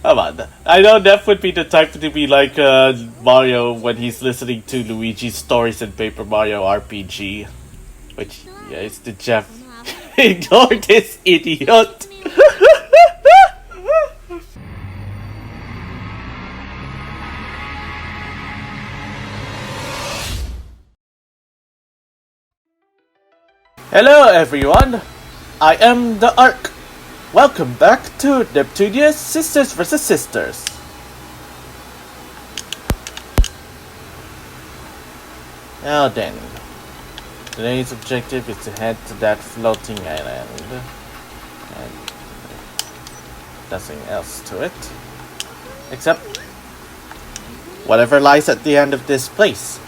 Come on. I know Neff would be the type to be like Mario when he's listening to Luigi's stories in Paper Mario RPG. Which, yeah, it's the Jeff. Ignore this idiot! Hello everyone! I am the Ark. Welcome back to Neptunia's Sisters vs. Sisters. Now then, today's objective is to head to that floating island. And nothing else to it. Except whatever lies at the end of this place.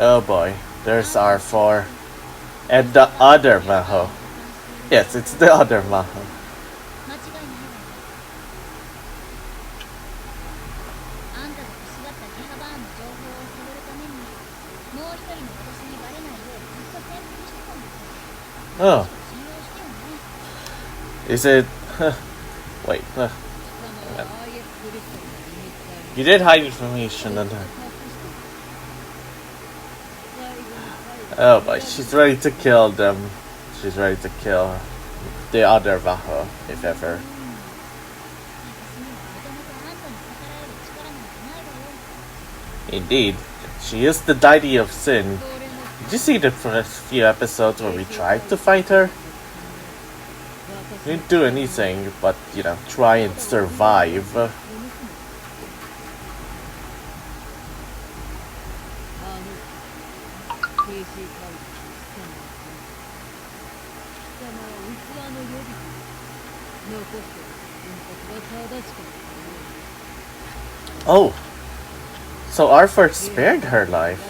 Oh boy, there's Arfoire. And the other Maho. Yes, it's the other Maho. Oh. Is it... Wait. You did hide information on her. Oh boy, she's ready to kill them. She's ready to kill the other Vaho, if ever. Indeed, she is the Deity of Sin. Did you see the first few episodes where we tried to fight her? We didn't do anything but, you know, try and survive. Oh, so Arfoire spared her life.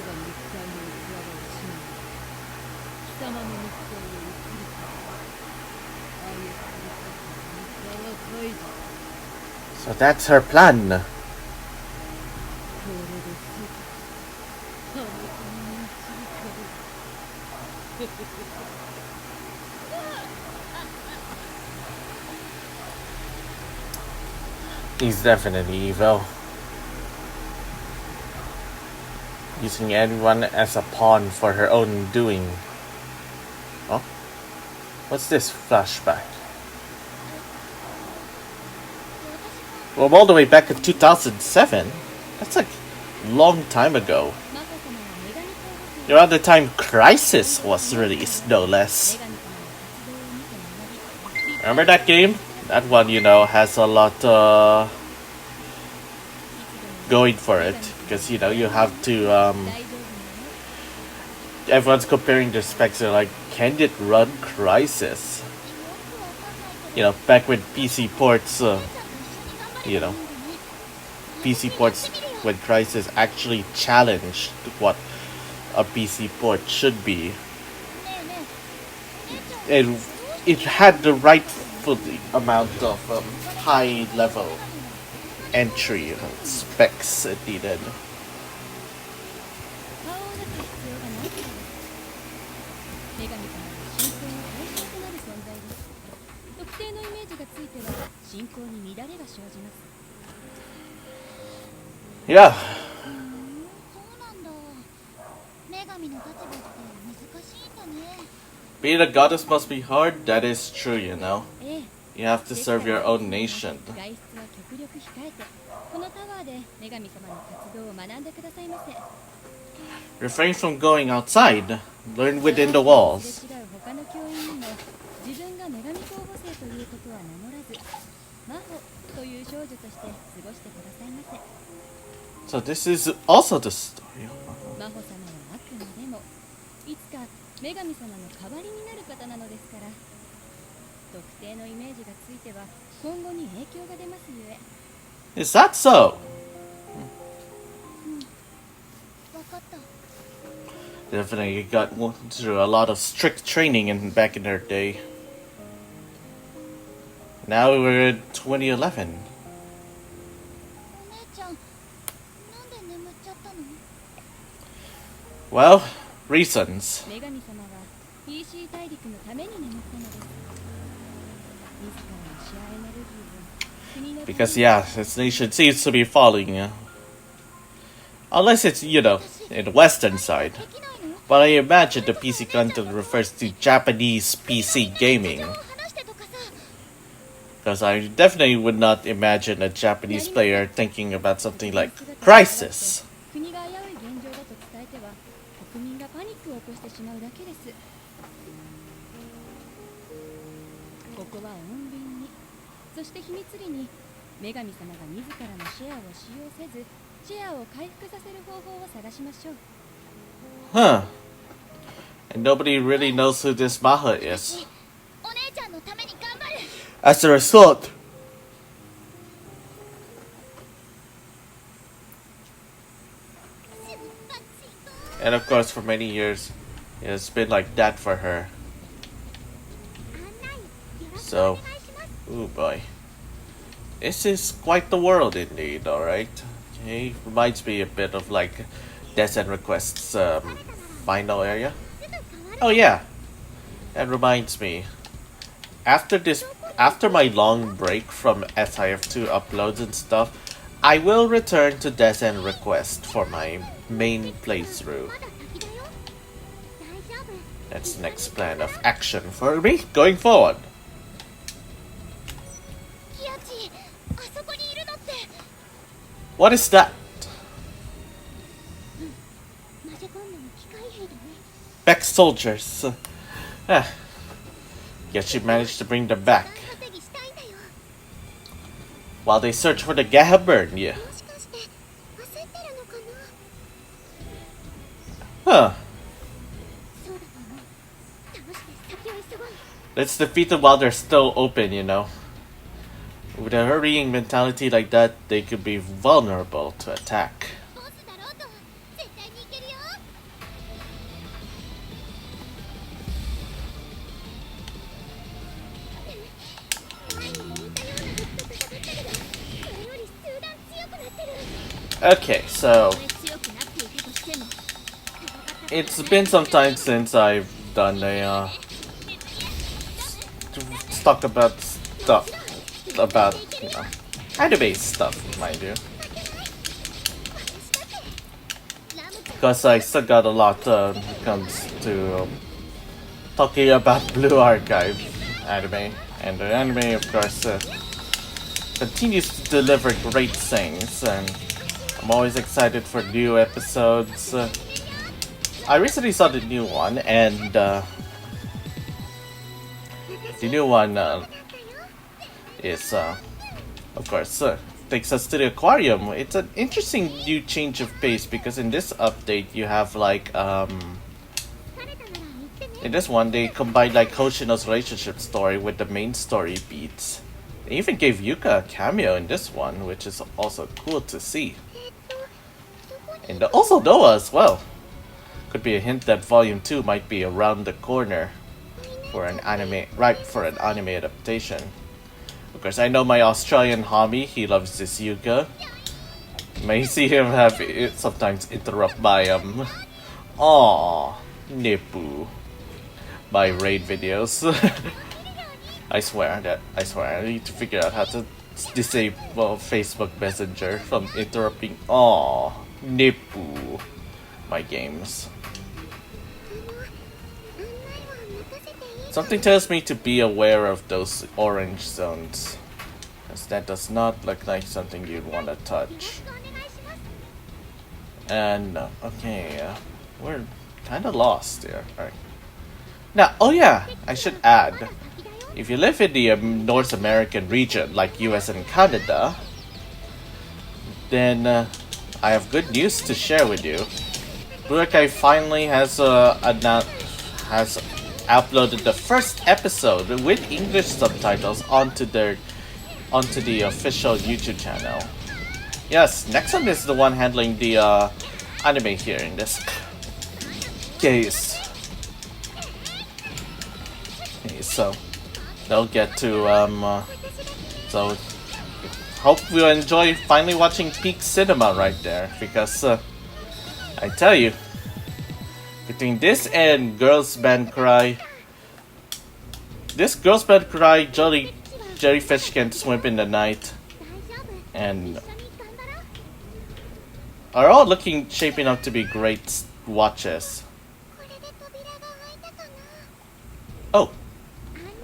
So that's her plan. He's definitely evil. Using everyone as a pawn for her own doing. Oh? What's this flashback? Well, all the way back in 2007? That's like a long time ago. Around the time Crisis was released, no less. Remember that game? That one, you know, has a lot going for it. Because, you know, you have to, everyone's comparing their specs. They're like, can it run Crisis? You know, back when PC ports, you know, PC ports when Crisis actually challenged what a PC port should be. And it had the right amount of high level entry specs it needed. Yeah. Being a goddess must be hard, that is true, you know. You have to serve your own nation. Refrain from going outside. Learn within the walls. So this is also the story. Is that so? Definitely got through a lot of strict training back in their day. Now we're in 2011. Well, reasons. Because yeah, its nation seems to be falling. Unless it's, in the western side. But I imagine the PC content refers to Japanese PC gaming. Because I definitely would not imagine a Japanese player thinking about something like Crisis. Huh. And nobody really knows who this Maha is. As a result, and of course for many years, it's been like that for her. So, oh boy. This is quite the world indeed, alright? Okay, reminds me a bit of like Death and Request's final area. Oh yeah, that reminds me. After my long break from SIF2 uploads and stuff, I will return to Death and Request for my main playthrough. That's the next plan of action for me going forward. What is that? Back soldiers. Guess she managed to bring them back. While they search for the Gehaburn, yeah. Huh. Let's defeat them while they're still open, With a hurrying mentality like that, they could be vulnerable to attack. Okay, so it's been some time since I've done a talk about stuff about anime stuff, mind you, because I still got a lot when it comes to talking about Blue Archive anime, and the anime, of course, continues to deliver great things, and I'm always excited for new episodes. I recently saw the new one, and the new one is, of course, takes us to the aquarium. It's an interesting new change of pace because in this update you have like, in this one they combined like Hoshino's relationship story with the main story beats. They even gave Yuka a cameo in this one, which is also cool to see. And also Noah as well. Could be a hint that Volume 2 might be around the corner for an anime, adaptation. Of course, I know my Australian homie, he loves this Yuka. May see him have it sometimes interrupt by aww, Nippu, by raid videos. I swear, I need to figure out how to disable Facebook Messenger from interrupting aww, Nippu, my games. Something tells me to be aware of those orange zones, as that does not look like something you'd want to touch. And, okay, we're kind of lost here. Alright. Now, oh yeah, I should add, if you live in the North American region, like US and Canada, then I have good news to share with you. Blue Archive finally has uploaded the first episode with English subtitles onto the official YouTube channel. Yes, Nexum is the one handling the anime here in this case. Okay, so they'll get to so hope you enjoy finally watching peak cinema right there, because I tell you, Between this and Girls Band Cry, this Girls Band Cry, Jellyfish Can Swim in the Night, and are all shaping up to be great watches. Oh,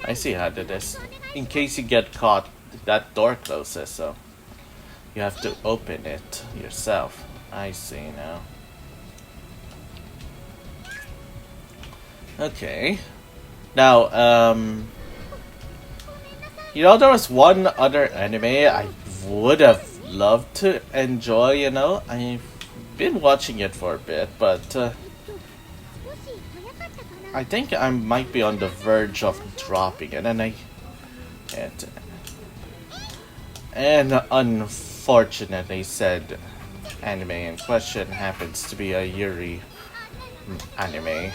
I see how to do this. In case you get caught, that door closes, so you have to open it yourself. I see now. Okay. Now, you know, there was one other anime I would have loved to enjoy, you know. I've been watching it for a bit, but I think I might be on the verge of dropping it, and unfortunately said anime in question happens to be a Yuri anime.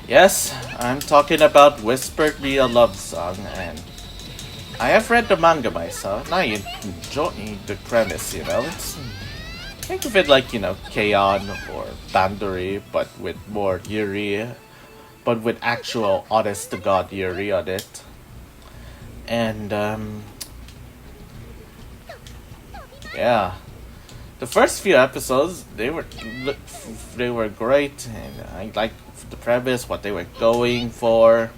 Yes, I'm talking about Whispered Me a Love Song, and I have read the manga myself, and I enjoy the premise, you know. Think of it like, you know, Keion or Bandori, but with more Yuri, but with actual honest-to-God Yuri on it. And, yeah. The first few episodes, they were great, and I liked the premise, what they were going for.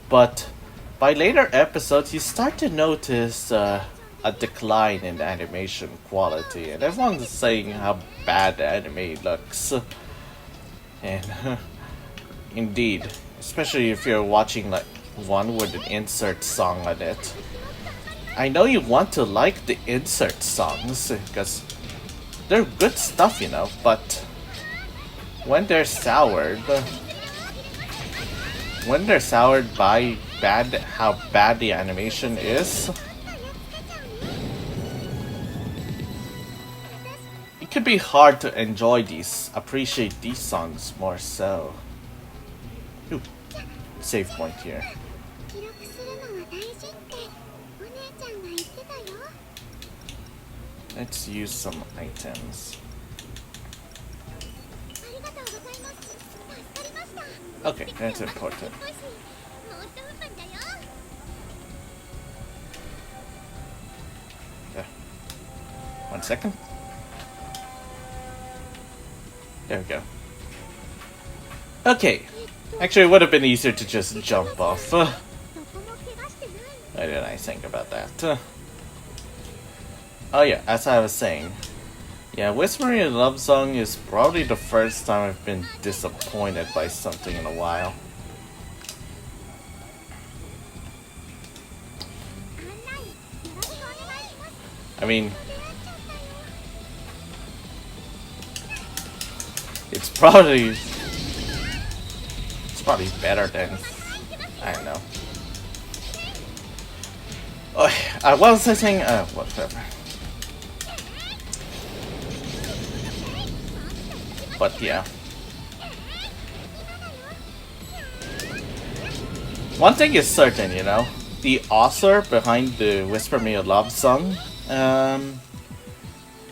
But by later episodes, you start to notice a decline in the animation quality, and everyone's saying how bad the anime looks. And indeed, especially if you're watching like one with an insert song on it. I know you want to like the insert songs because they're good stuff, you know, but when they're soured by how bad the animation is, it could be hard to appreciate these songs more so. Ooh, save point here. Let's use some items. Okay, that's important. Yeah. 1 second. There we go. Okay. Actually, it would have been easier to just jump off. Why did I think about that? Oh yeah, as I was saying. Yeah, Whispering a Love Song is probably the first time I've been disappointed by something in a while. I mean, it's probably better than, I don't know. Oh, what was I saying? Whatever. But yeah. One thing is certain, you know. The author behind the Whisper Me a Love Song,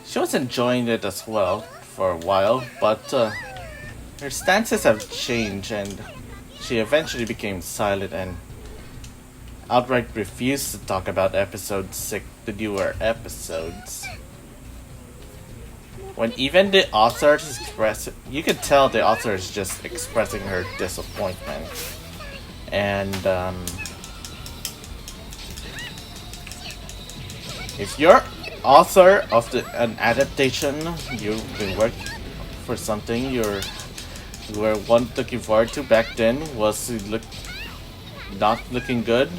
she was enjoying it as well for a while, but her stances have changed and she eventually became silent and outright refused to talk about episode 6, the newer episodes. When even the author you can tell the author is just expressing her disappointment. And if you're author of an adaptation, you've been working for something you were looking forward to back then, was not looking good,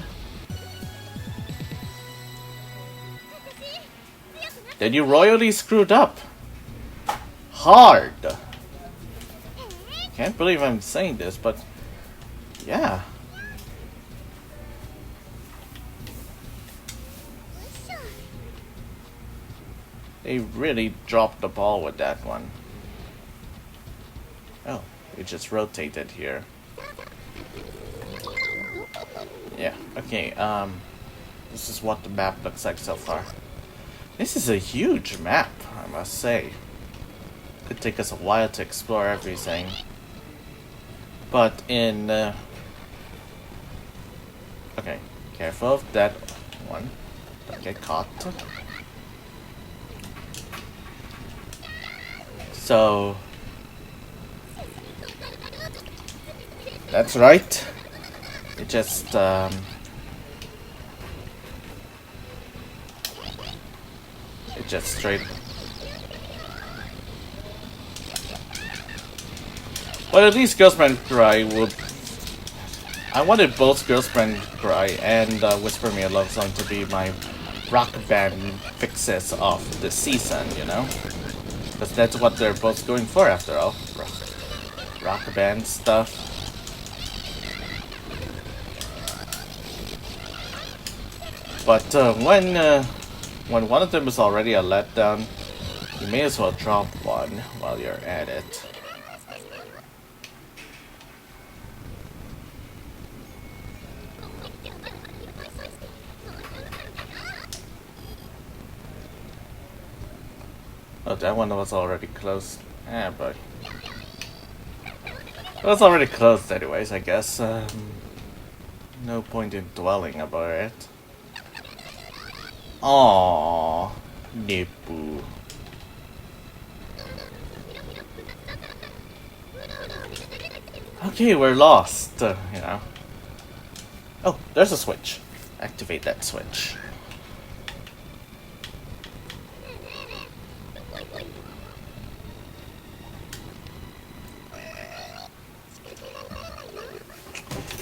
then you royally screwed up. Hard. Can't believe I'm saying this, but yeah. They really dropped the ball with that one. Oh, we just rotated here. Yeah, okay, this is what the map looks like so far. This is a huge map, I must say. could take us a while to explore everything. But in okay, careful of that one. Don't get caught. So that's right. It just straight. Well, at least Girlfriend Cry would. I wanted both Girlfriend Cry and Whisper Me a Love Song to be my rock band fixes of the season, you know? Because that's what they're both going for after all. Rock band stuff. But when one of them is already a letdown, you may as well drop one while you're at it. Oh, that one was already closed. Yeah, but it was already closed anyways, I guess. No point in dwelling about it. Aww, Nippu. Okay, we're lost, you know. Oh, there's a switch. Activate that switch.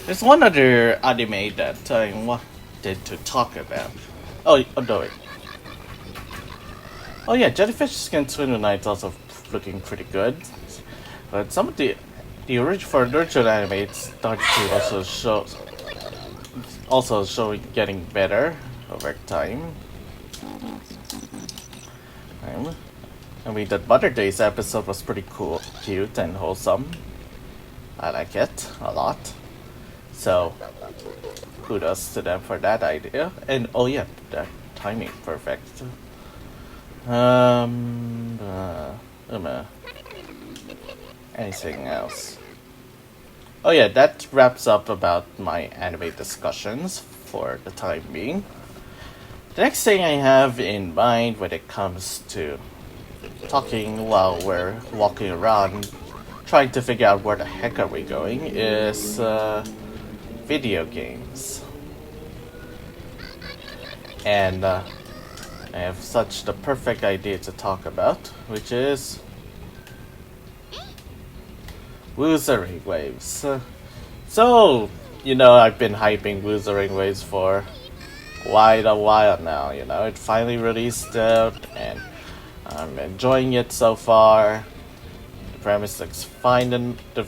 There's one other anime that I wanted to talk about. Oh no, wait. Oh yeah, Jellyfish Can Swim Tonight is also looking pretty good. But some of the original anime it's starting to also showing getting better over time. I mean, that Mother Days episode was pretty cool, cute, and wholesome. I like it a lot. So, kudos to them for that idea. And oh yeah, that timing perfect. Anything else? Oh yeah, that wraps up about my anime discussions for the time being. The next thing I have in mind when it comes to talking while we're walking around, trying to figure out where the heck are we going, is video games. And I have such the perfect idea to talk about, which is Wuthering Waves. So, you know, I've been hyping Wuthering Waves for quite a while now, you know. It finally released out, and I'm enjoying it so far. The premise looks fine, and the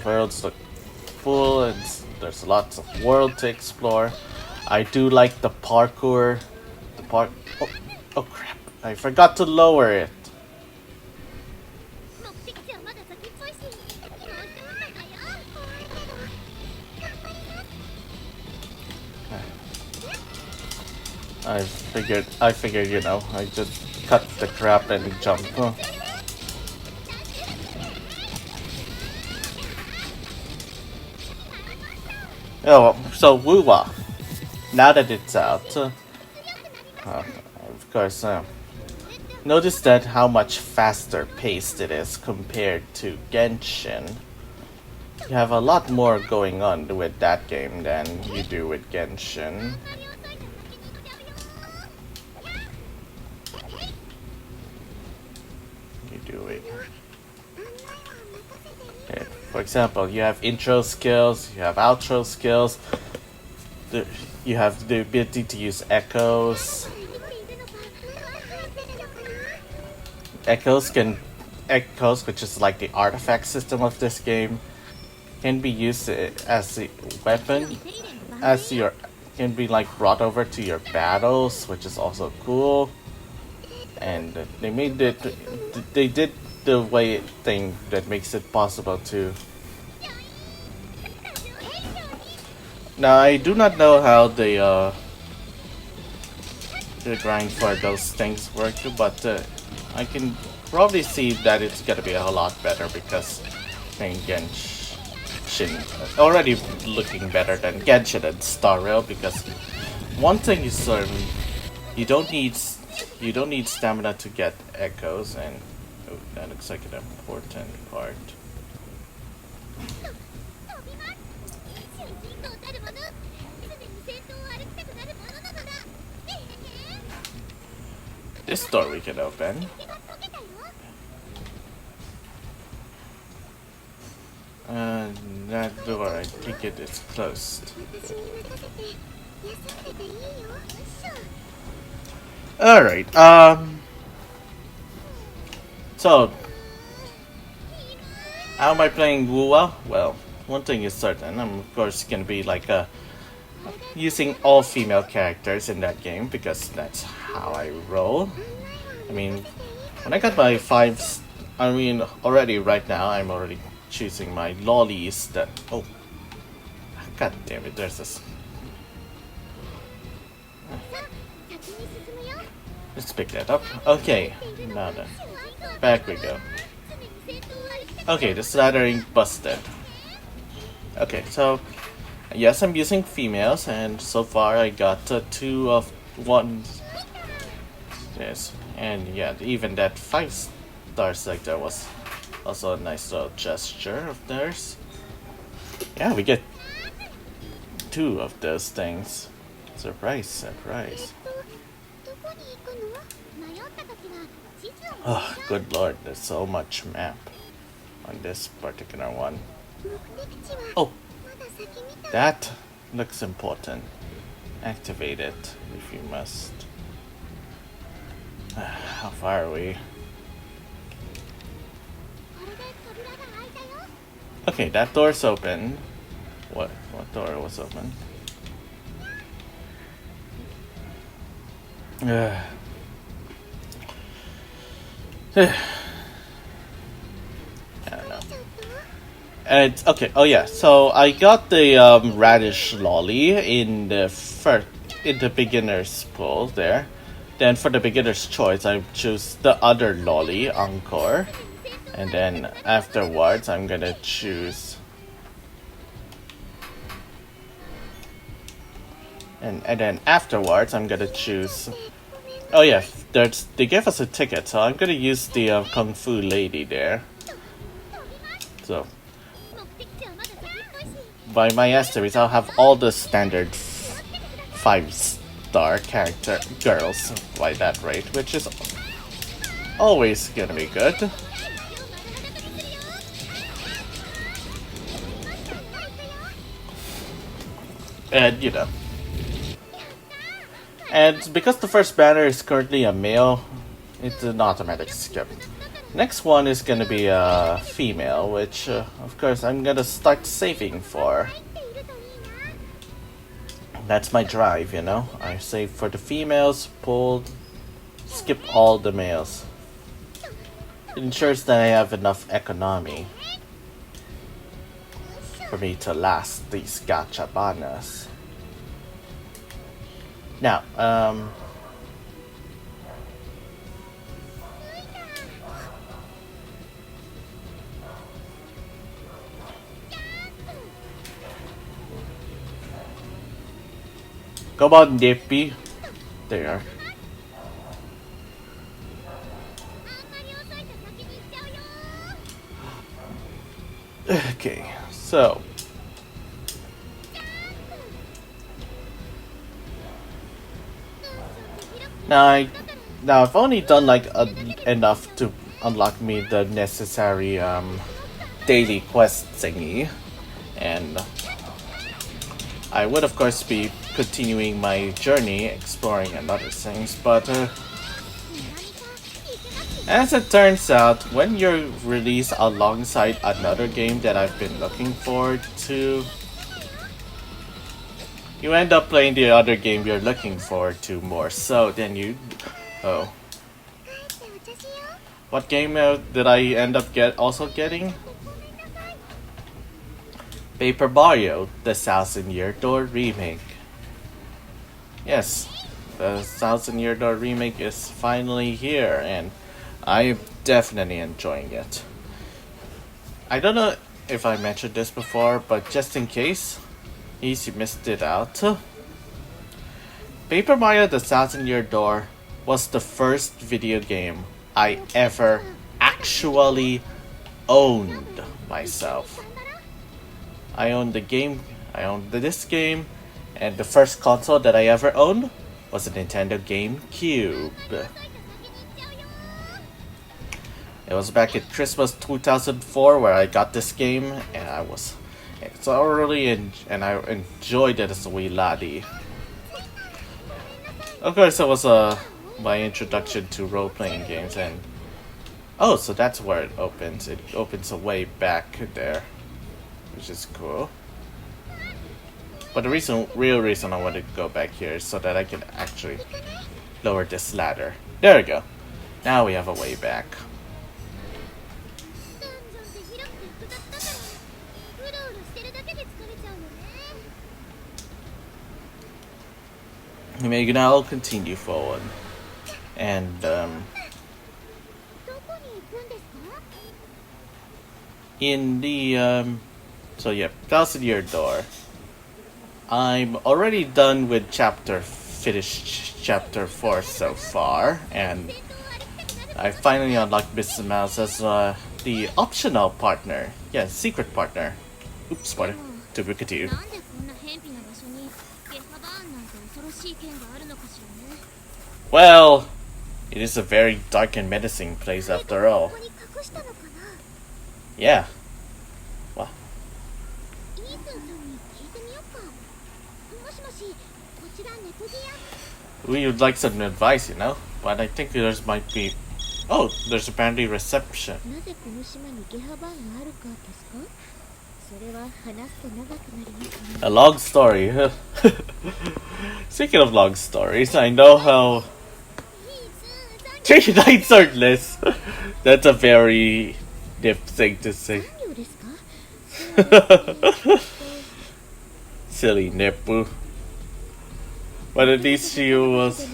worlds look full, and there's lots of world to explore. I do like the parkour. Oh crap! I forgot to lower it. I figured, you know, I just cut the crap and jump. Oh, so Wuwa, now that it's out, of course, notice that how much faster paced it is compared to Genshin. You have a lot more going on with that game than you do with Genshin. Okay, for example, you have intro skills, you have outro skills, you have the ability to use echoes. Echoes, which is like the artifact system of this game, can be used as a weapon, can be like brought over to your battles, which is also cool. And they did the thing that makes it possible to. Now I do not know how the grind for those things work, but I can probably see that it's gonna be a lot better because playing Genshin already looking better than Genshin and Star Rail, because one thing is certain, you don't need stamina to get echoes, and oh, that looks like an important part. This door we can open. That door, I think it is closed. Alright, so, how am I playing Wuwa? Well, one thing is certain, I'm of course gonna be like using all female characters in that game, because that's how I roll. I mean, when I got my already right now, I'm already choosing my lollies that, oh, god damn it, there's this. Let's pick that up. Okay, now then, back we go. Okay, the slathering busted. Okay, so yes, I'm using females, and so far I got 2 of 1. Yes, and yeah, even that 5-star sector was also a nice little gesture of theirs. Yeah, we get 2 of those things. Surprise, surprise. Oh, good lord, there's so much map on this particular one. Oh, that looks important. Activate it if you must. How far are we? Okay, that door's open. What door was open? I don't know. And okay. Oh yeah. So I got the radish lolly in the beginner's pool there. Then for the beginner's choice, I choose the other lolly, Encore, and then afterwards I'm gonna choose. And then afterwards I'm gonna choose. Oh yeah, they gave us a ticket, so I'm gonna use the Kung Fu lady there. So, by my estimates, I'll have all the standard 5-star character girls by that rate, which is always gonna be good. And you know. And because the first banner is currently a male, it's an automatic skip. Next one is gonna be a female, which of course I'm gonna start saving for. That's my drive, you know. I save for the females, skip all the males. It ensures that I have enough economy for me to last these gacha bananas. Now, come on, Deity. There. Okay, so. Now I've only done like enough to unlock me the necessary daily quest thingy, and I would of course be continuing my journey exploring and other things, but as it turns out, when you're released alongside another game that I've been looking forward to, you end up playing the other game you're looking forward to more so than you. Oh. What game did I end up also getting? Paper Mario, the 1000-Year Door remake. Yes, the 1000-Year Door remake is finally here, and I'm definitely enjoying it. I don't know if I mentioned this before, but just in case you missed it out, Paper Mario The Thousand Year Door was the first video game I ever actually owned myself. I owned this game, and the first console that I ever owned was a Nintendo GameCube. It was back at Christmas 2004 where I got this game, and I enjoyed it as a wee laddie. Of course, it was my introduction to role-playing games, and oh, so that's where it opens. It opens way back there, which is cool. But the real reason I wanted to go back here is so that I can actually lower this ladder. There we go. Now we have a way back. We may now continue forward. And, in the, so yeah, Thousand Year Door. I'm already done with finished chapter 4 so far, and I finally unlocked Mrs. Mouse as the optional partner. Yeah, secret partner. Oops, spoiler. To be continued. Well, it is a very dark and menacing place after all. Yeah. Well. We would like some advice, you know, but I think there's might be... Oh, there's apparently reception. A long story. Speaking of long stories, I know how... 3 nights are less. That's a very nip thing to say. Silly Neppu. But at least she was...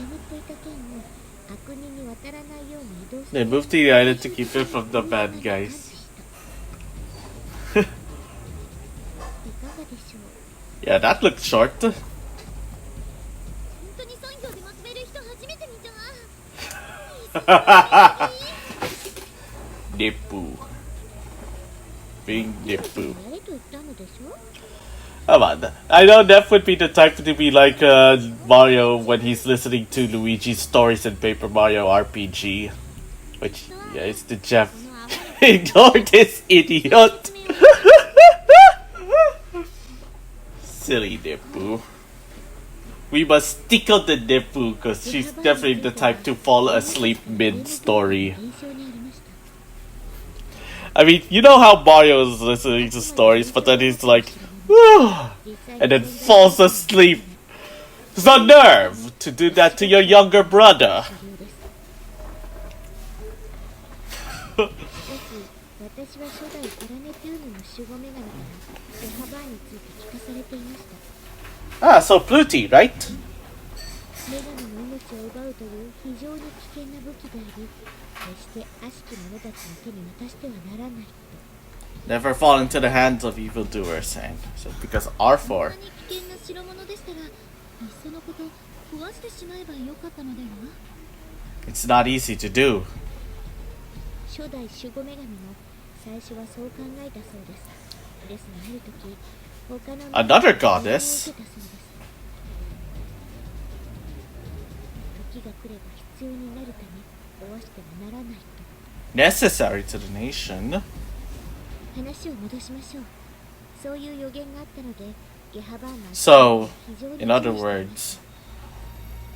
They moved to the island to keep it from the bad guys. Yeah, that looked short. Neppu. Being Neppu. Come on. I know Neff would be the type to be like Mario when he's listening to Luigi's stories in Paper Mario RPG. Which, yeah, it's the Jeff. Ignore this idiot! Silly Neppu. We must tickle the Neppu because she's definitely the type to fall asleep mid-story. I mean, you know how Mario is listening to stories, but then he's like, and then falls asleep. The nerve to do that to your younger brother. Ah, so Pluty, right? Never fall into the hands of evildoers, and so because Arfoire. It's not easy to do. Another goddess? Necessary to the nation. So, in other words,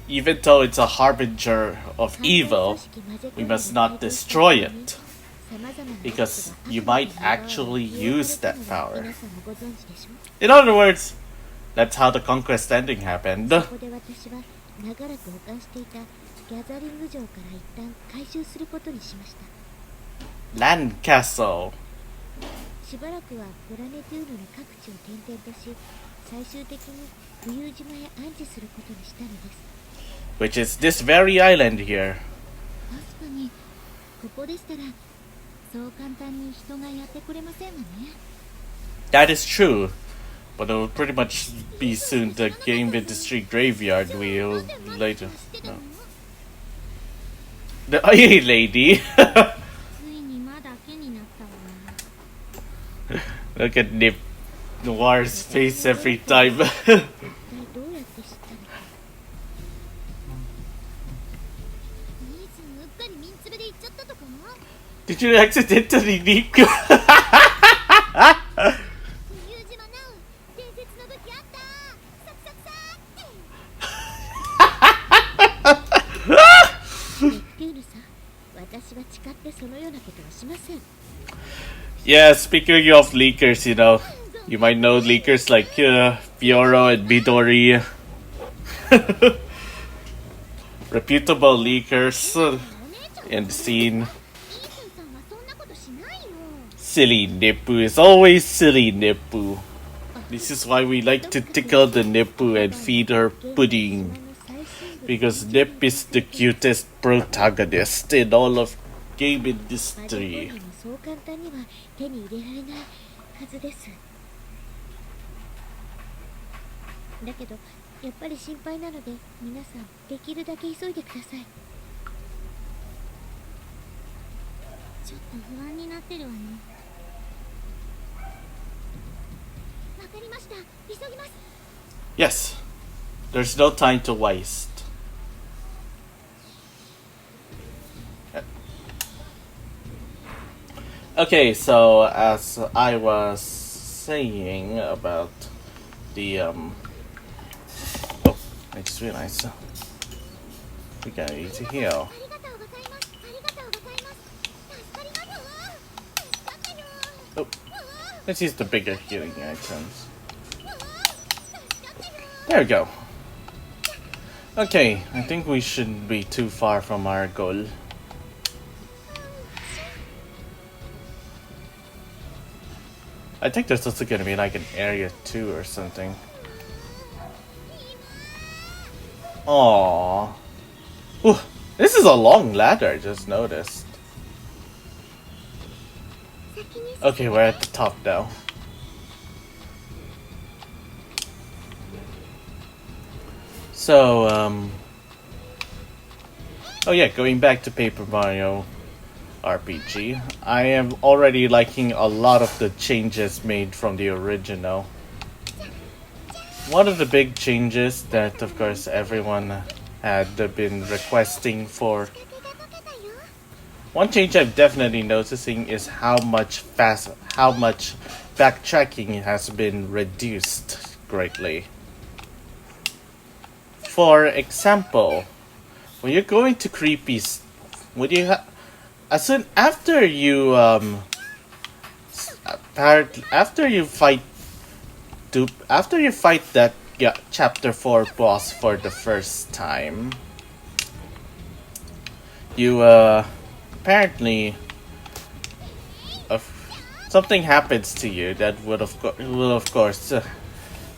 even though it's a harbinger of evil, we must not destroy it, because you might actually use that power. In other words, that's how the conquest ending happened. Land castle. Which is this very island here. That is true, but it will pretty much be soon the game industry graveyard wheel later. No. The hey lady! Look at Nip Noir's face every time. Did you accidentally leap? Yeah, speaking of leakers, you know, you might know leakers like Fioro and Midori. Reputable leakers in the scene. Silly Nippu is always silly Nippu. This is why we like to tickle the Nippu and feed her pudding. Because Nip is the cutest protagonist in all of game industry. Yes, there's no time to waste. Okay, so as I was saying about the oh, I just realized we gotta need to heal. Oh, let's use the bigger healing items. There we go. Okay, I think we shouldn't be too far from our goal. I think there's also gonna be like an area 2 or something. Aww. Ooh, this is a long ladder, I just noticed. Okay, we're at the top now. So, oh yeah, going back to Paper Mario RPG, I am already liking a lot of the changes made from the original. One of the big changes that, of course, everyone had been requesting for. One change I'm definitely noticing is how much backtracking has been reduced greatly. For example, when you're going to creepy, would you as soon after you after you fight that chapter 4 boss for the first time, you apparently something happens to you that will of course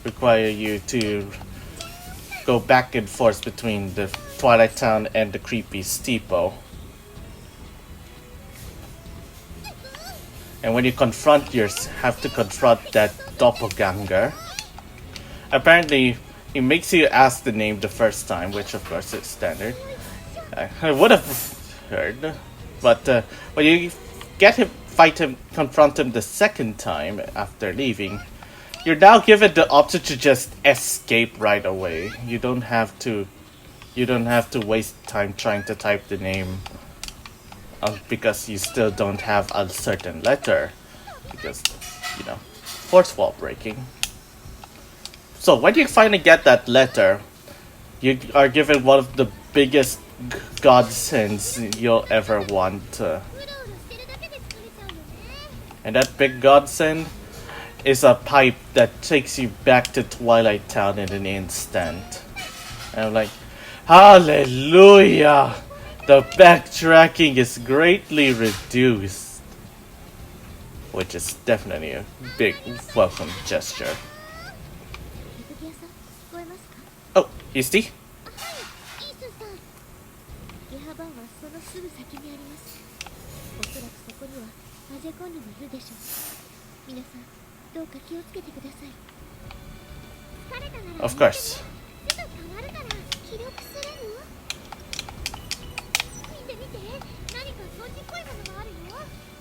require you to go back and forth between the Twilight Town and the creepy steeple. And when you have to confront that doppelganger, apparently he makes you ask the name the first time, which of course is standard. I would have heard, but when you confront him the second time after leaving, you're now given the option to just escape right away. You don't have to waste time trying to type the name. Because you still don't have a certain letter, because, you know, fourth wall breaking. So when you finally get that letter, you are given one of the biggest godsends you'll ever want. And that big godsend is a pipe that takes you back to Twilight Town in an instant. And I'm like, hallelujah! The backtracking is greatly reduced, which is definitely a big welcome gesture. Oh, Easty? Of course.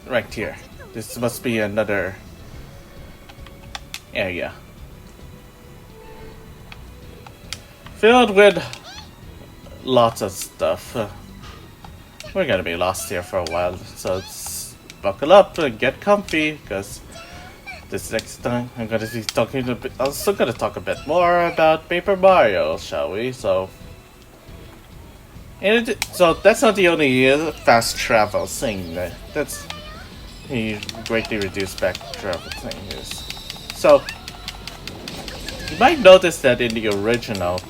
Right here. This must be another area. Filled with lots of stuff. We're gonna be lost here for a while, so let's buckle up and get comfy, because this next time I'm gonna be talking a bit. I'm still gonna talk a bit more about Paper Mario, shall we? So that's not the only fast travel thing. That's he greatly reduced back travel thing is. So you might notice that in the original,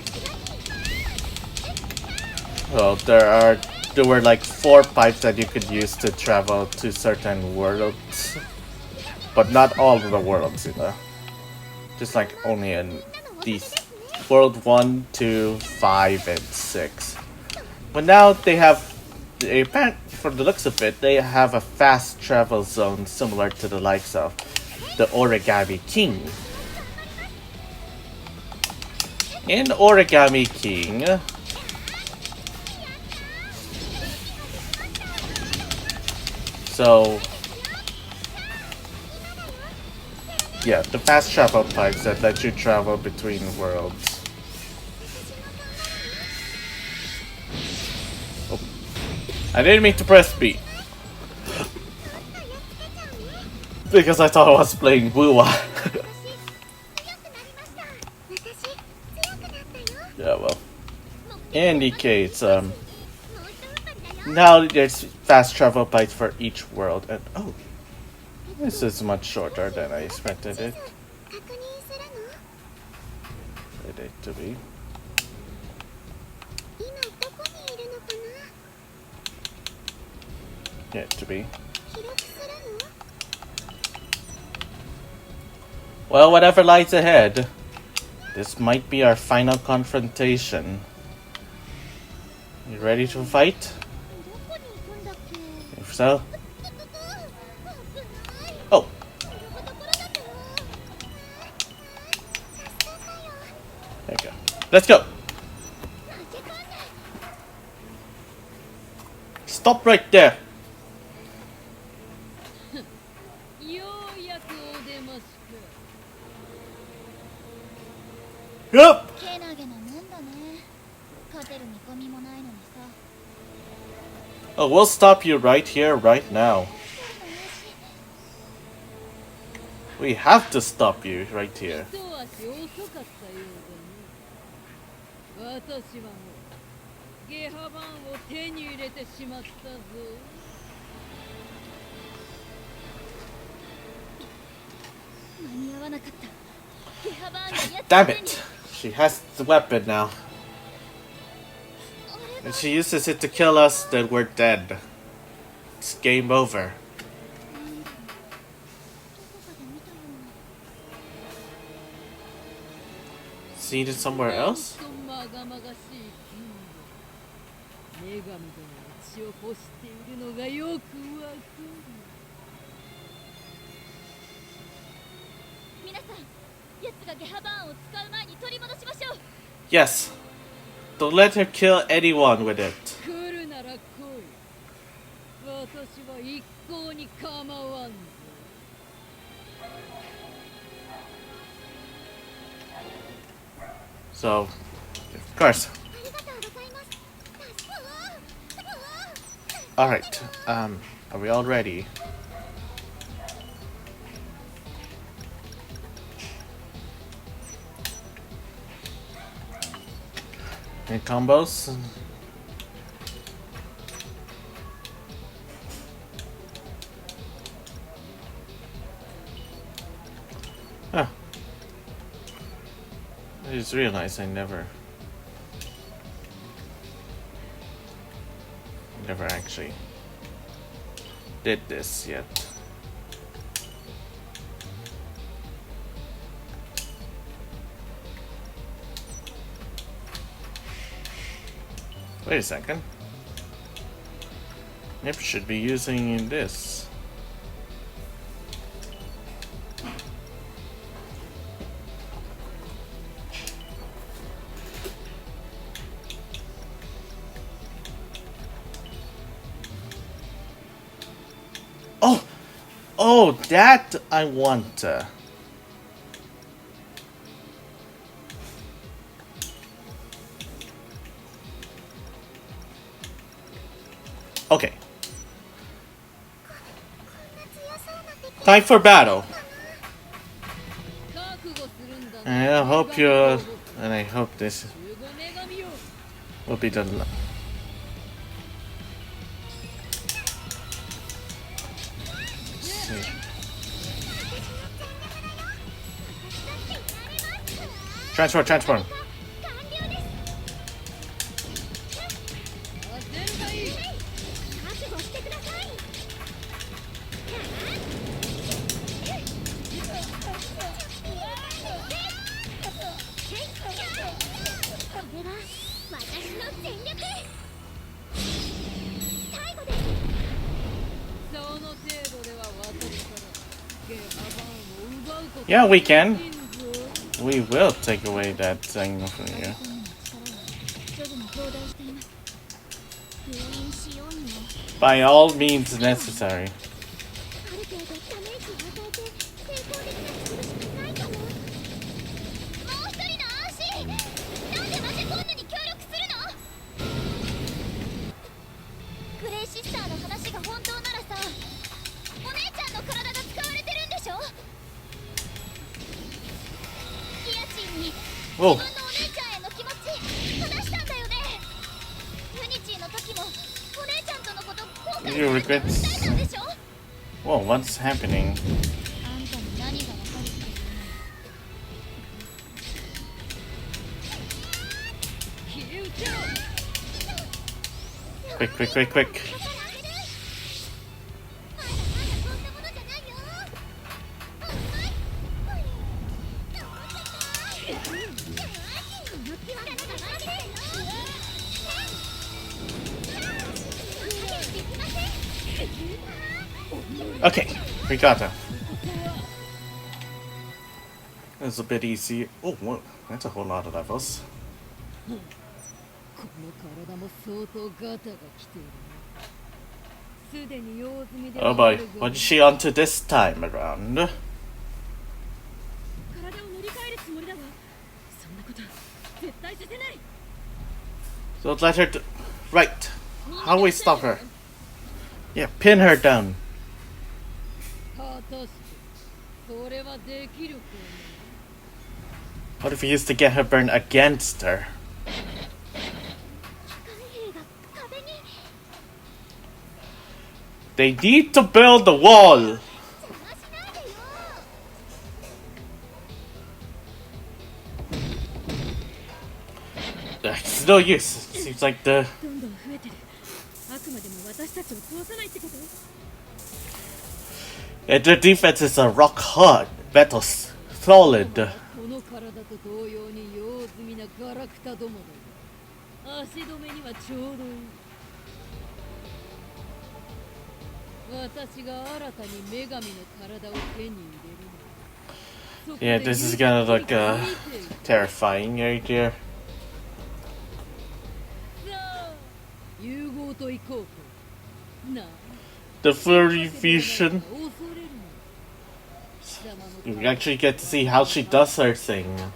well, there were like 4 pipes that you could use to travel to certain worlds, but not all of the worlds, you know. Just like only in these world 1, 2, 5, and 6. But now they have, from the looks of it, they have a fast travel zone similar to the likes of the Origami King. In Origami King, so yeah, the fast travel pipes that let you travel between worlds. Oh. I didn't mean to press B. Because I thought I was playing Bua. Yeah, well. In any case, now there's fast travel pipes for each world, and oh, this is much shorter than I expected it to be. Yeah, to be. Well, whatever lies ahead, this might be our final confrontation. You ready to fight? If so. Oh. There we go. Let's go. Stop right there. Yep. Oh, we'll stop you right here, right now. We have to stop you right here. Damn it! She has the weapon now. If she uses it to kill us, then we're dead. It's game over. Seen it somewhere else? Yes. Don't let her kill anyone with it. So, of course. Alright, are we all ready? Any combos? Huh. I just realized I never actually did this yet. Wait a second. Yep, should be using this. Oh! Oh, that I want. Okay. Time for battle. And I hope you're... And I hope this will be the... Transform. Yeah, we can. We will take away that thing from you. By all means necessary. Whoa. You regret... Whoa, what's happening? Quick. Okay, we got her. It's a bit easy. Oh, whoa, that's a whole lot of levels. Oh boy, what is she onto this time around? So let her... Right. How do we stop her? Yeah, pin her down. What if we used to get her burn against her? They need to build the wall. It's no use. Seems like the... And their defense is a rock hard, metal solid. Yeah, this is gonna look terrifying right here. The furry vision. You actually get to see how she does her thing.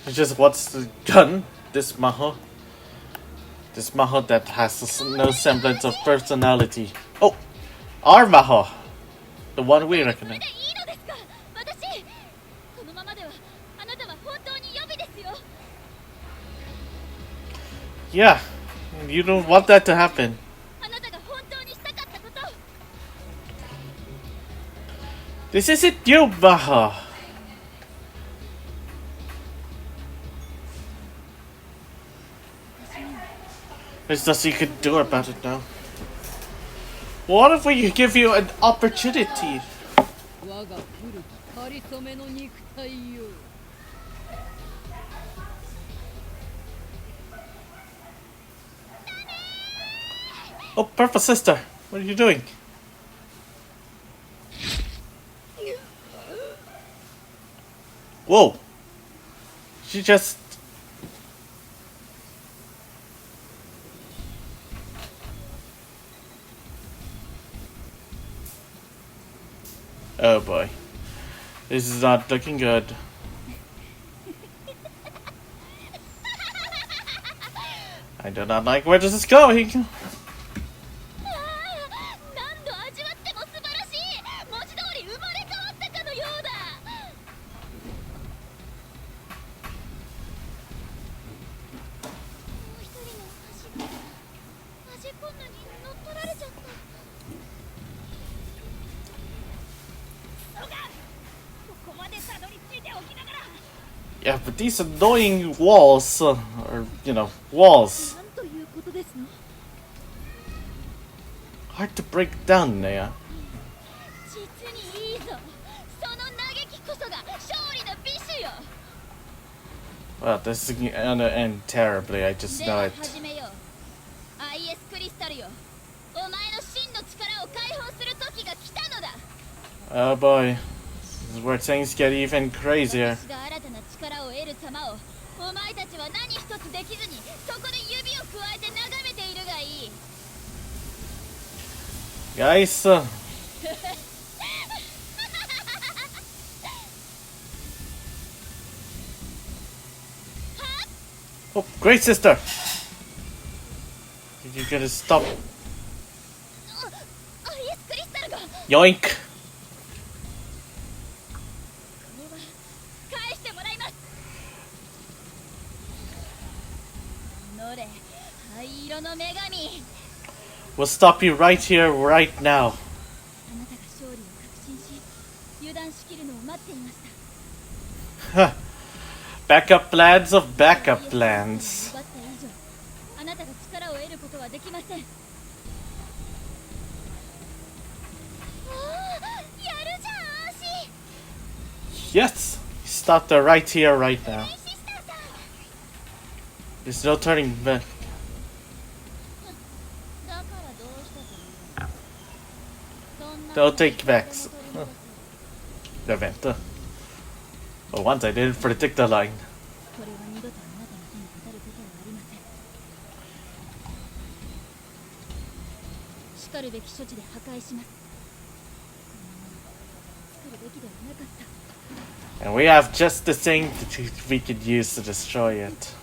Just what's the gun? This Maho that has no semblance of personality. Oh, our Maho, the one we recognize. Yeah, you don't want that to happen. This isn't you, Maho. There's nothing you can do about it now. What if we give you an opportunity? Oh, Purple Sister, what are you doing? Whoa. She just... Oh boy. This is not looking good. I do not like where this is going. Yeah, but these annoying walls, or, you know, walls. Hard to break down, Nea. Well, this is gonna end terribly, I just know it. Oh boy. This is where things get even crazier. Guys, oh, great sister! You're gonna stop. Yoink! We'll stop you right here, right now. Backup plans of backup plans. Yes! Stop her right here, right now. There's no turning back. Don't take backs. Vänta. Oh, once I didn't predict the line. And we have just the thing that we could use to destroy it.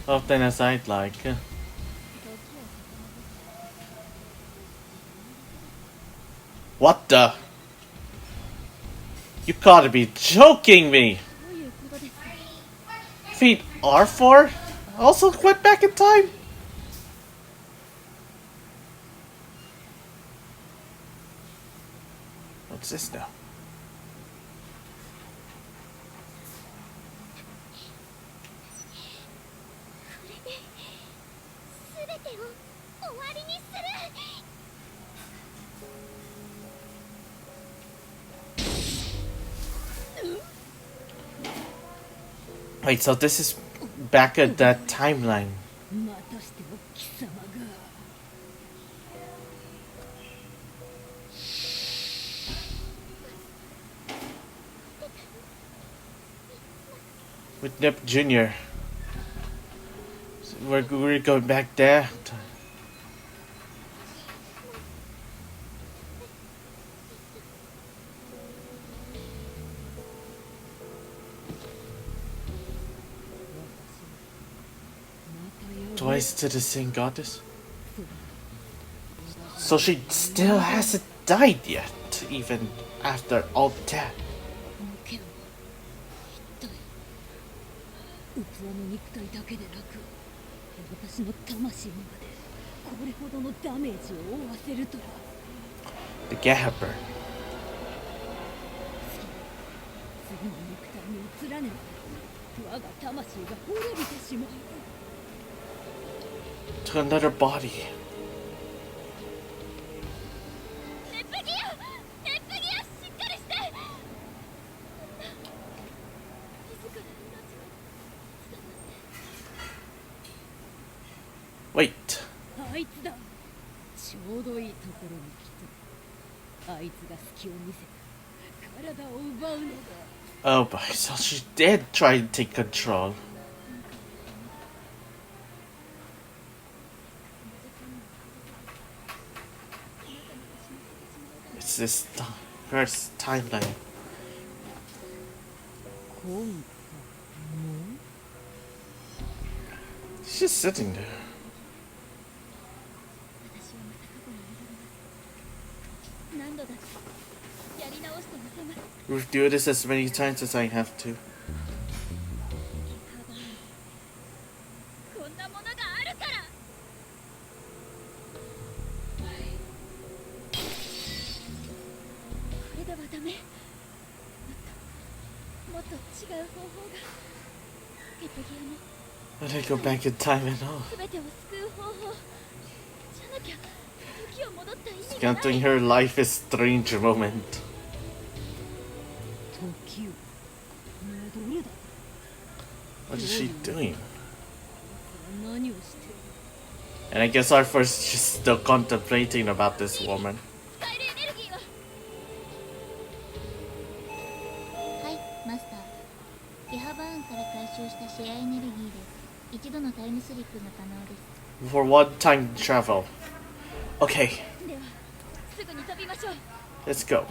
Often as I'd like. What the? You gotta be joking me! Feed Arfoire? Also went back in time? What's this now? Wait, so this is back at that timeline. With Nep Jr. So we're going back there. Twice to the same goddess? So she still hasn't died yet, even after all that. The Gehaburn. To another body. Wait. あいつだ。ちょうどいいところに来た。あいつが隙を見せた。体を奪うのだ。 Oh boy, so she did try to take control. It's this first timeline. She's just sitting there. We'll do this as many times as I have to. But I go back in time and all. Counting her life is strange moment. What is she doing? And I guess Arfoire is just still contemplating about this woman. For one time travel. Okay. Let's go.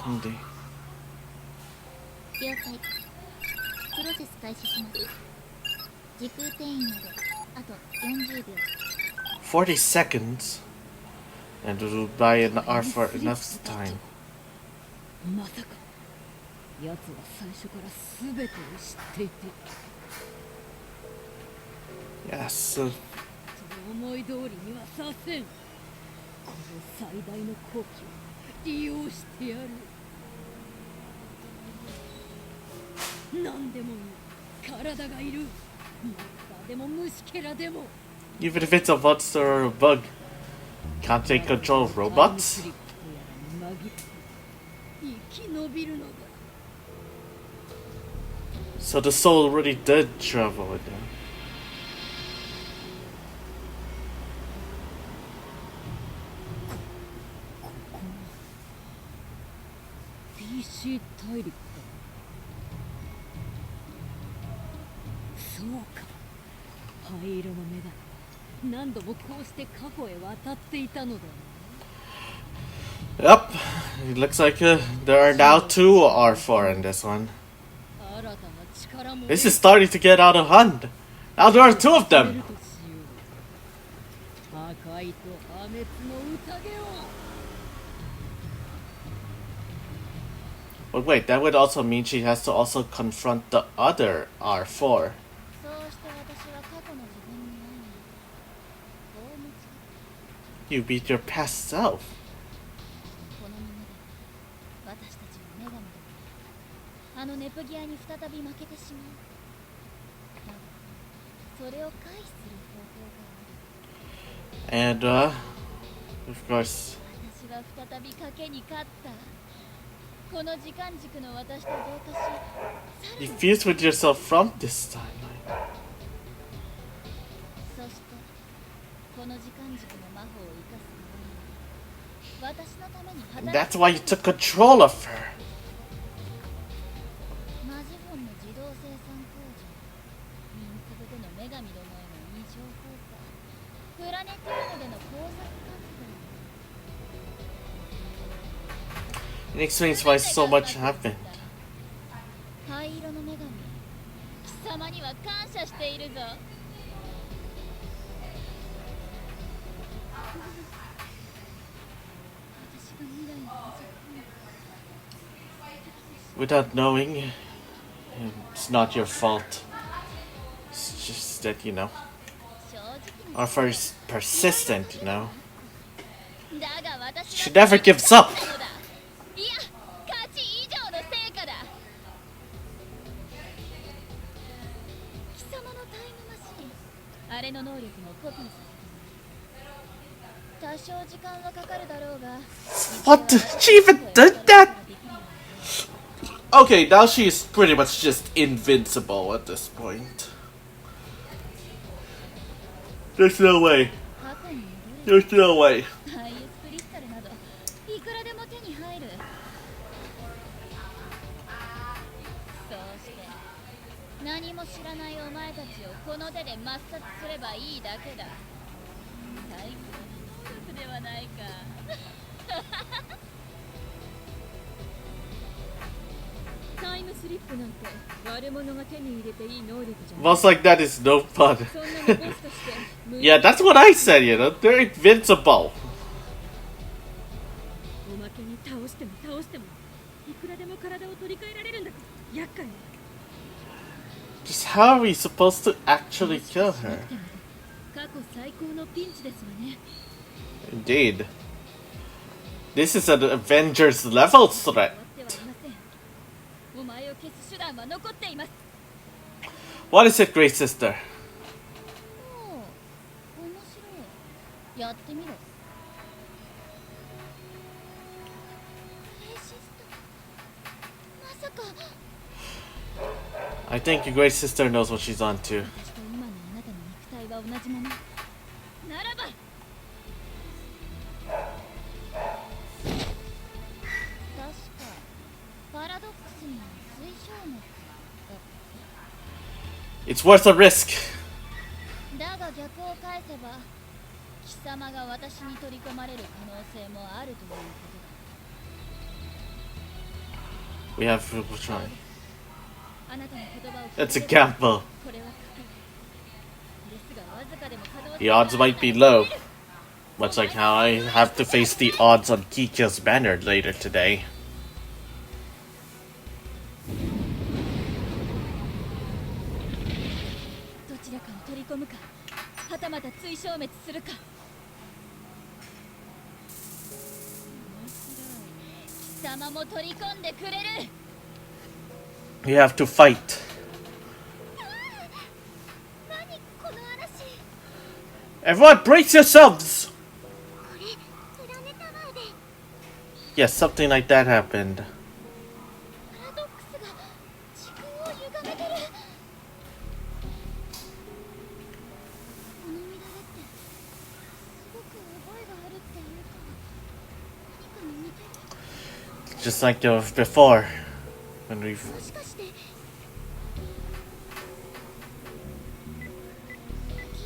40 seconds. And it will buy an Arfoire enough time. Yes. Even if it's a monster or a bug, can't take control of robots. So the soul really did travel with them. Yep, it looks like there are now two R4 in this one. This is starting to get out of hand. Now there are two of them. But wait, that would also mean she has to also confront the other R4. You beat your past self. And of course, you fused with yourself from this timeline. And that's why you took control of her. It explains why so much happened. Without knowing, it's not your fault. It's just that, you know, Arfoire is persistent, you know. She never gives up. What? She even did that? Okay, now she's pretty much just invincible at this point. There's no way There's no way. ハイエスクリスタルなどいくらでも手に入る。そうして何も知らないお前たちをこの手で抹殺すればいいだけだ。最高の能力ではないか。タイムスリップなんて悪者が手に入れていい能力じゃない。 Most like that is no fun. そんなのボスとして無 Yeah, that's what I said, you know. They're invincible. おまけに倒してもいくらでも体を取り替えられるんだから。厄介な。 Just how are we supposed to actually kill her? 過去最高のピンチですわね。 Indeed. This is an Avengers level threat. お前を消す手段は残っています。 What is it, Great Sister? おお、面白い。やってみろ。レシスト。まさか。 I think your Great Sister knows what she's on to. 私と今のあなたの肉体は同じもの。ならば。確かパラドックスには水晶の。 It's worth a risk. だが逆を返せば貴様が私に取り込まれる可能性もあるということだ。 We have to try. あなたの言葉を It's a gamble. これは賭けですがわずかでも可能性 The odds might be low. Much like how I have to face the odds on Kikyo's banner later today. どちらかを取り込むか、はたまた追消滅するか。面白い。貴様も取り込んでくれる。 We have to fight. 何この嵐。 Everyone, brace yourselves! これプラネタワーで Yes, something like that happened. パラドックスが時空を歪めてる。この乱れってすごく覚えがあるっていうか、何かに似てる。 Just like before. When we もしかしてキ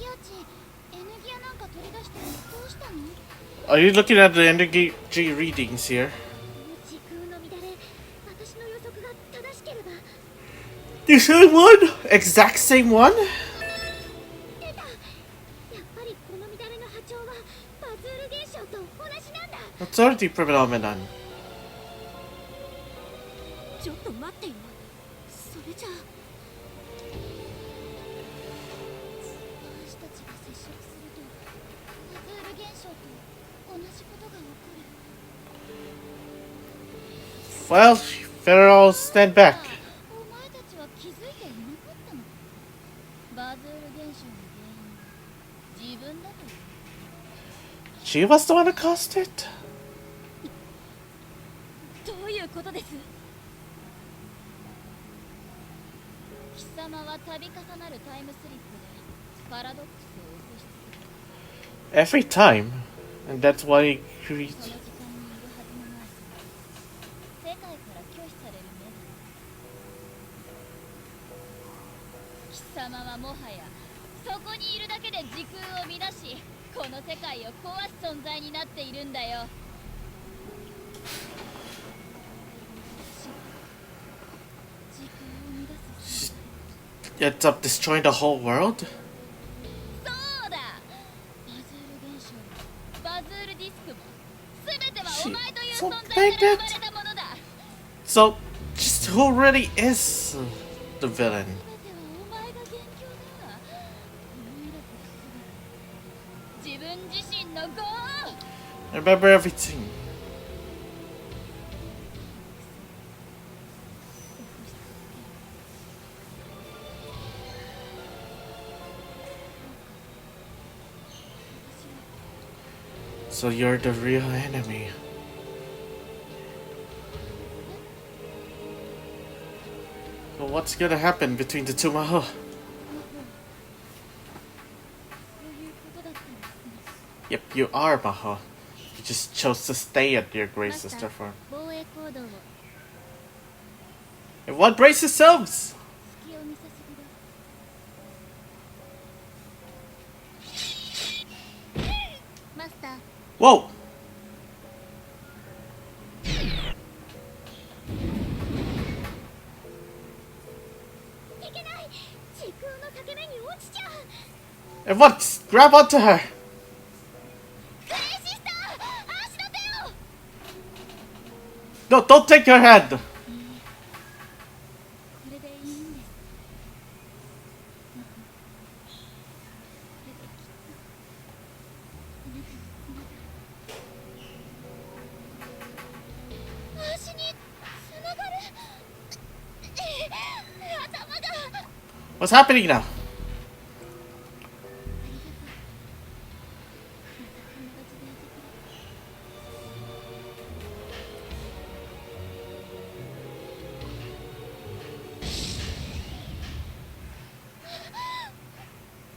ヤチ、エネギアなんか取り出してどうしたの？ Are you looking at the energy readings here? 時空の乱れ、私の予測が正しければ。 The same one? Exact same one? 出た。やっぱりこの乱れの波長はバズール現象と同じなんだ。 Authority phenomenon. ちょっと待ってよ。それじゃあ私たちが接触するとバズール現象と同じことが起こる。 Well, better all stand back. お前たちは気づいていなかったのか。バズール現象の原因自分だと。 She was the one that caused it? どういうことです？貴様は度重なるタイムスリップでパラドックスを起こし続ける。 Every time. And that's why he その時間にいるはずのない世界から拒否される目だ。貴様はもはやそこにいるだけで時空を乱し、この世界を壊す存在になっているんだよ。時空を乱す。 ends up destroying the whole world? そうだ。バズール現象もバズールディスクも全てはお前という存在から生まれたものだ。 So, just who really is the villain? 全てはお前が元凶だ。思い出すすべて自分自身の業。 I remember everything. So you're the real enemy. So what's gonna happen between the two of us? Yep, you are, Maho. You just chose to stay at your Grey Sister for. 防衛行動を And what brace yourselves? 隙を見せすぎだマスター Whoa! いけない時空の裂け目に落ちちゃう And what? Grab onto her! グレイシスター足の手を No, don't take your hand! これでいいんです 足につながる頭が What's happening now?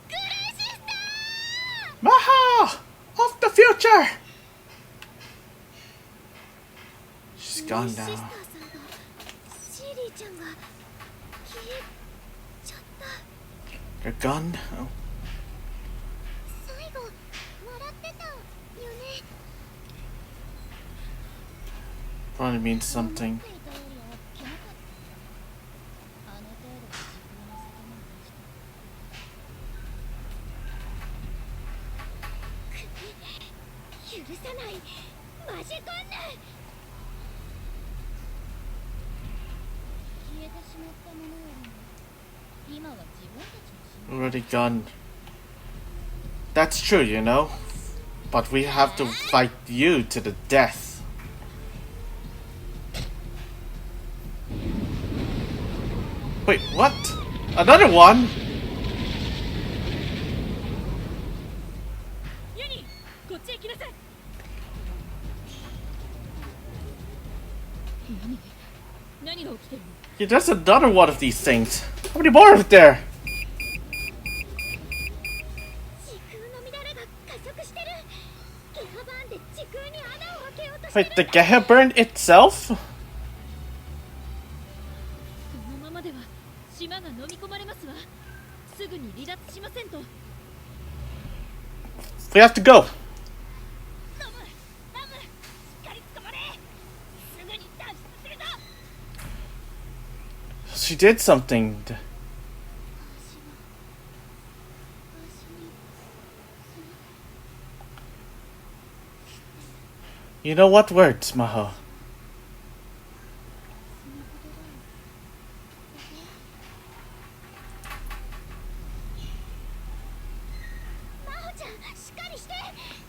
グレイシスタ Maho! Of the future! She's ー gone シスター now. さんがシーリーちゃんが消えちゃった They're gone now. 最後笑ってたよね Probably means something. 思っていたよりあっけなかったあの程度時空の境目に落ちた許さないマジコンヌ消えてしまったものよりも今は自分たちの仕事 Already gone. That's true, you know. But we have to fight you to the death. Wait, what? Another one? ユニこっちへ来なさい何が起きてるの Yeah, there's another one of these things. How many more are there? 時空の乱れが加速してるゲハバーンで時空に穴を開けようとしてる Wait, the Gehaburn itself? このままでは島が飲み込まれますわすぐに離脱しませんと We have to go. ラムしっかり捕まれすぐに脱出するぞ She did something. You know what words, Maho?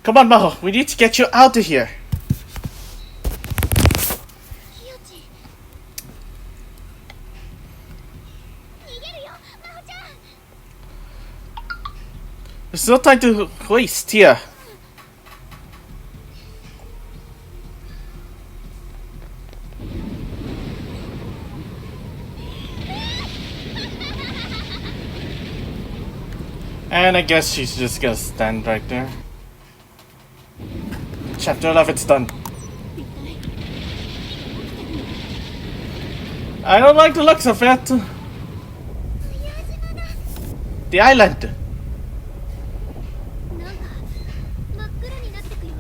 Come on, Maho. We need to get you out of here. There's no time to waste here. And I guess she's just gonna stand right there. Chapter 11's done. I don't like the looks of it. The island. なんか真っ暗になってくよ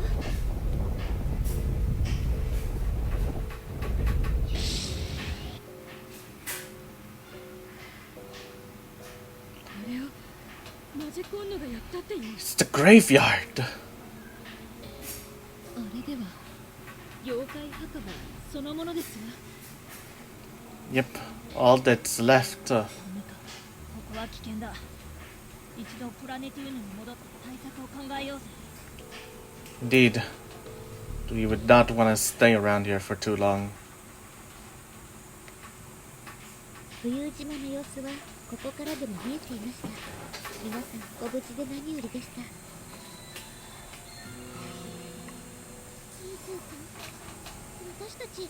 あれをマジコンヌがやったっていう It's the graveyard. あれでは妖怪墓場そのものですわ Yep, all that's left. ダメかここは危険だ一度プラネティウムに戻って対策を考えようぜ Indeed. We would not want to stay around here for too long. 冬島の様子はここからでも見えていました皆さんご無事で何よりでしたイーズンさん私たちこ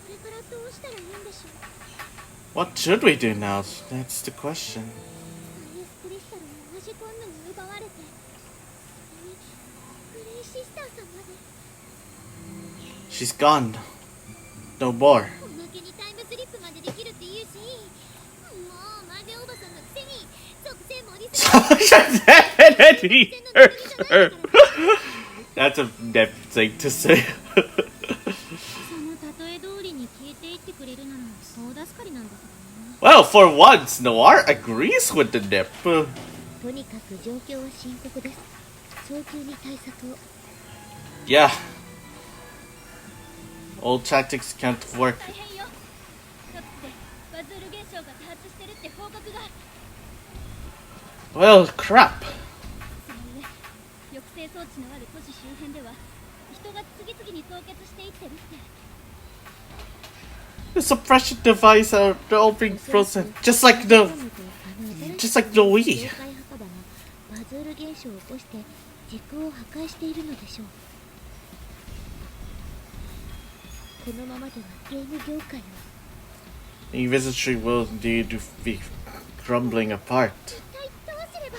れからどうしたらいいんでしょう What should we do now? That's the question. サイエスクリスタルもマジコンヌに奪われてそれに She's gone. No more. おまけにタイムスリップまでできるって言うし、もうマジおばさんのくせに属性盛りすぎて Definitely hurt her. That's a Nep thing to say. その例え通りに消えていってくれるならそう助かりなんだけどね。 Well, for once, Noir agrees with the Nep. とにかく状況は深刻です。早急に対策を。 Yeah. Old tactics can't work. 大変よ。各地でバズール現象が多発してるって報告が。 Well, crap. その上、抑制装置のある都市周辺では人が次々に凍結していってるって。 The suppression device are all being frozen. Just like the Wii. 妖怪墓場がバズール現象を起こして時空を破壊しているのでしょう。このままではゲーム業界は The visitry will indeed be crumbling apart. 一体どうすれば。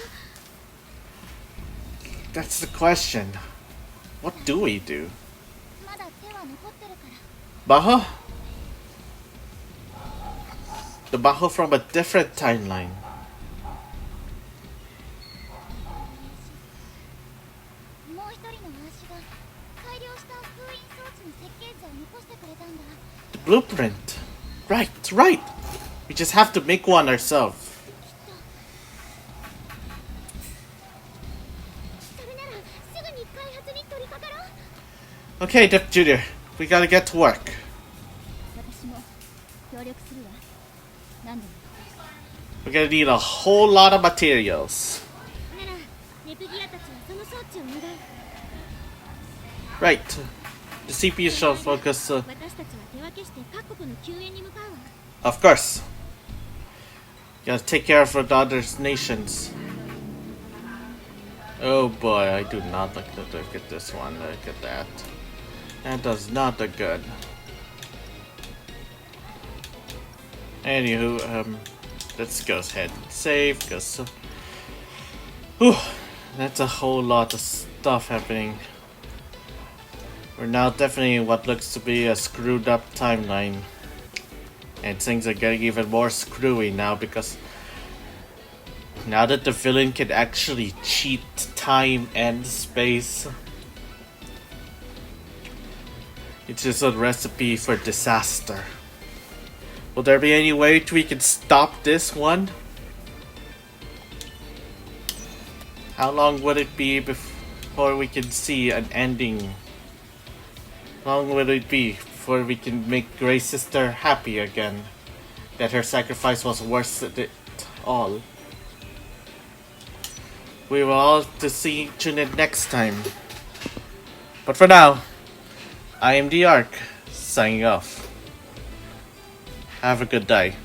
That's the question. What do we do? まだ手は残ってるから。 Baho? The Baho from a different timeline. もう一人のアーシが改良した封印装置の設計図を残してくれたんだ。 The blueprint. Right. We just have to make one ourselves. それならすぐに開発に取り掛かろう。 Okay, Dip Jr., we gotta get to work. 私も協力するわ。何でも。 We're gonna need a whole lot of materials. ならネプギアたちはその装置を願う。 Right. The CPU shall focus. 私たちは手分けして各国の救援に向かうわ。 Of course. Gotta take care of the other nations. Oh boy, I do not like to look at this one. Look at that. That does not look good. Anywho, let's go ahead and save, cause whew, that's a whole lot of stuff happening. We're now definitely in what looks to be a screwed up timeline. And things are getting even more screwy now because now that the villain can actually cheat time and space, it's just a recipe for disaster. Will there be any way we can stop this one? How long would it be before we can see an ending? How long will it be before we can make Grey's sister happy again? That her sacrifice was worth it all. We will all tune in next time. But for now, I am the Ark, signing off. Have a good day.